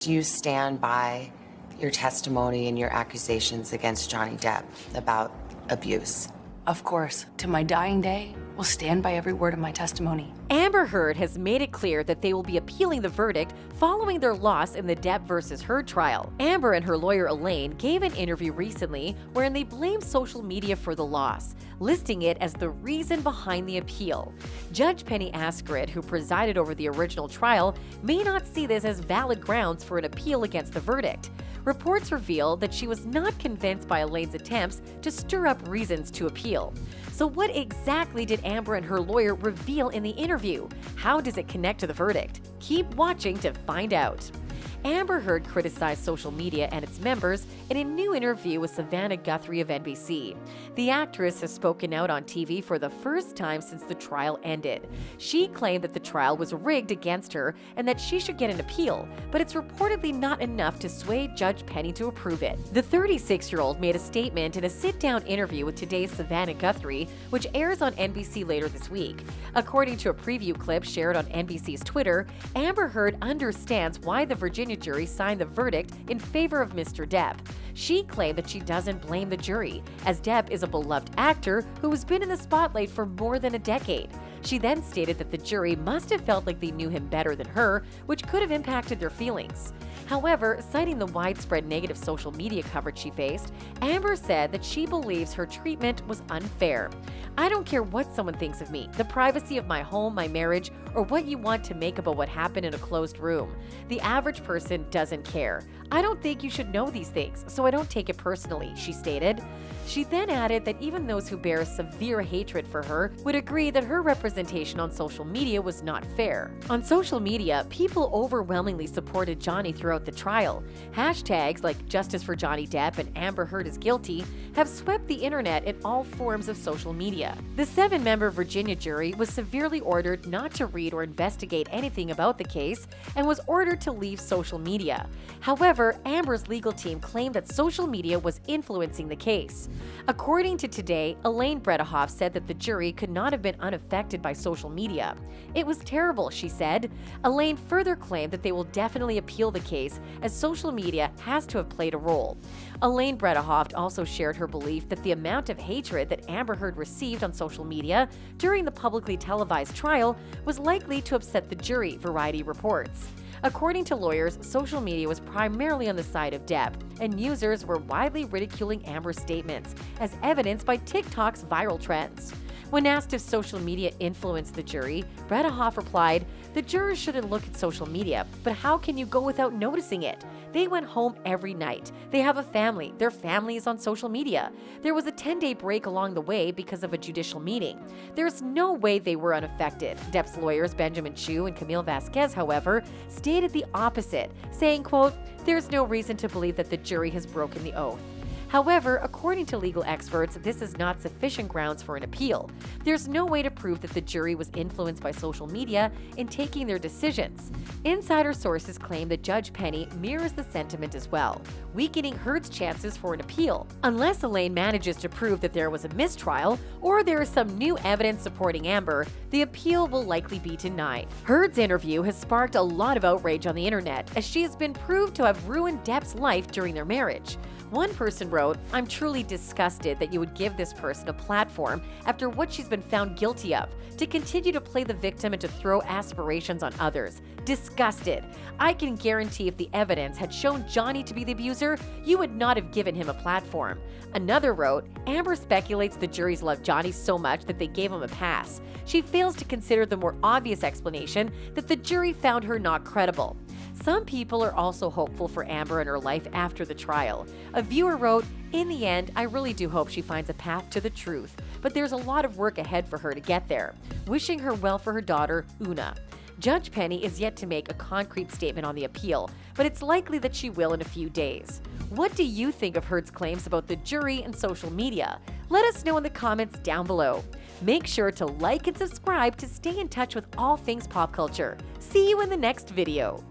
Do you stand by your testimony and your accusations against Johnny Depp about abuse? Of course, to my dying day, will stand by every word of my testimony. Amber Heard has made it clear that they will be appealing the verdict following their loss in the Depp versus Heard trial. Amber and her lawyer Elaine gave an interview recently wherein they blamed social media for the loss, listing it as the reason behind the appeal. Judge Penny Askred, who presided over the original trial, may not see this as valid grounds for an appeal against the verdict. Reports reveal that she was not convinced by Elaine's attempts to stir up reasons to appeal. So what exactly did Amber and her lawyer reveal in the interview? How does it connect to the verdict? Keep watching to find out. Amber Heard criticized social media and its members in a new interview with Savannah Guthrie of NBC. The actress has spoken out on TV for the first time since the trial ended. She claimed that the trial was rigged against her and that she should get an appeal, but it's reportedly not enough to sway Judge Penny to approve it. The 36-year-old made a statement in a sit-down interview with today's Savannah Guthrie, which airs on NBC later this week. According to a preview clip shared on NBC's Twitter, Amber Heard understands why the Virginia jury signed the verdict in favor of Mr. Depp. She claimed that she doesn't blame the jury, as Depp is a beloved actor who has been in the spotlight for more than a decade. She then stated that the jury must have felt like they knew him better than her, which could have impacted their feelings. However, citing the widespread negative social media coverage she faced, Amber said that she believes her treatment was unfair. "I don't care what someone thinks of me, the privacy of my home, my marriage, or what you want to make about what happened in a closed room. The average person doesn't care. I don't think you should know these things, so I don't take it personally," she stated. She then added that even those who bear severe hatred for her would agree that her representation on social media was not fair. On social media, people overwhelmingly supported Johnny throughout the trial. Hashtags like Justice for Johnny Depp and Amber Heard is guilty have swept the internet in all forms of social media. The 7-member Virginia jury was severely ordered not to read or investigate anything about the case and was ordered to leave social media. However, Amber's legal team claimed that social media was influencing the case. According to Today, Elaine Bredehoff said that the jury could not have been unaffected by social media. "It was terrible," she said. Elaine further claimed that they will definitely appeal the case, as social media has to have played a role. Elaine Bredehoff also shared her belief that the amount of hatred that Amber Heard received on social media during the publicly televised trial was likely to upset the jury, Variety reports. According to lawyers, social media was primarily on the side of Depp, and users were widely ridiculing Amber's statements, as evidenced by TikTok's viral trends. When asked if social media influenced the jury, Bredehoff replied, "The jurors shouldn't look at social media, but how can you go without noticing it? They went home every night. They have a family. Their family is on social media. There was a 10-day break along the way because of a judicial meeting. There's no way they were unaffected." Depp's lawyers Benjamin Chu and Camille Vasquez, however, stated the opposite, saying, quote, "There's no reason to believe that the jury has broken the oath." However, according to legal experts, this is not sufficient grounds for an appeal. There's no way to prove that the jury was influenced by social media in taking their decisions. Insider sources claim that Judge Penny mirrors the sentiment as well, weakening Heard's chances for an appeal. Unless Elaine manages to prove that there was a mistrial or there is some new evidence supporting Amber, the appeal will likely be denied. Heard's interview has sparked a lot of outrage on the internet, as she has been proved to have ruined Depp's life during their marriage. One person wrote, "I'm truly disgusted that you would give this person a platform after what she's been found guilty of, to continue to play the victim and to throw aspirations on others. Disgusted. I can guarantee if the evidence had shown Johnny to be the abuser, you would not have given him a platform." Another wrote, "Amber speculates the juries love Johnny so much that they gave him a pass. She fails to consider the more obvious explanation that the jury found her not credible." Some people are also hopeful for Amber and her life after the trial. A viewer wrote, "In the end, I really do hope she finds a path to the truth, but there's a lot of work ahead for her to get there. Wishing her well for her daughter, Una." Judge Penny is yet to make a concrete statement on the appeal, but it's likely that she will in a few days. What do you think of Heard's claims about the jury and social media? Let us know in the comments down below. Make sure to like and subscribe to stay in touch with all things pop culture. See you in the next video.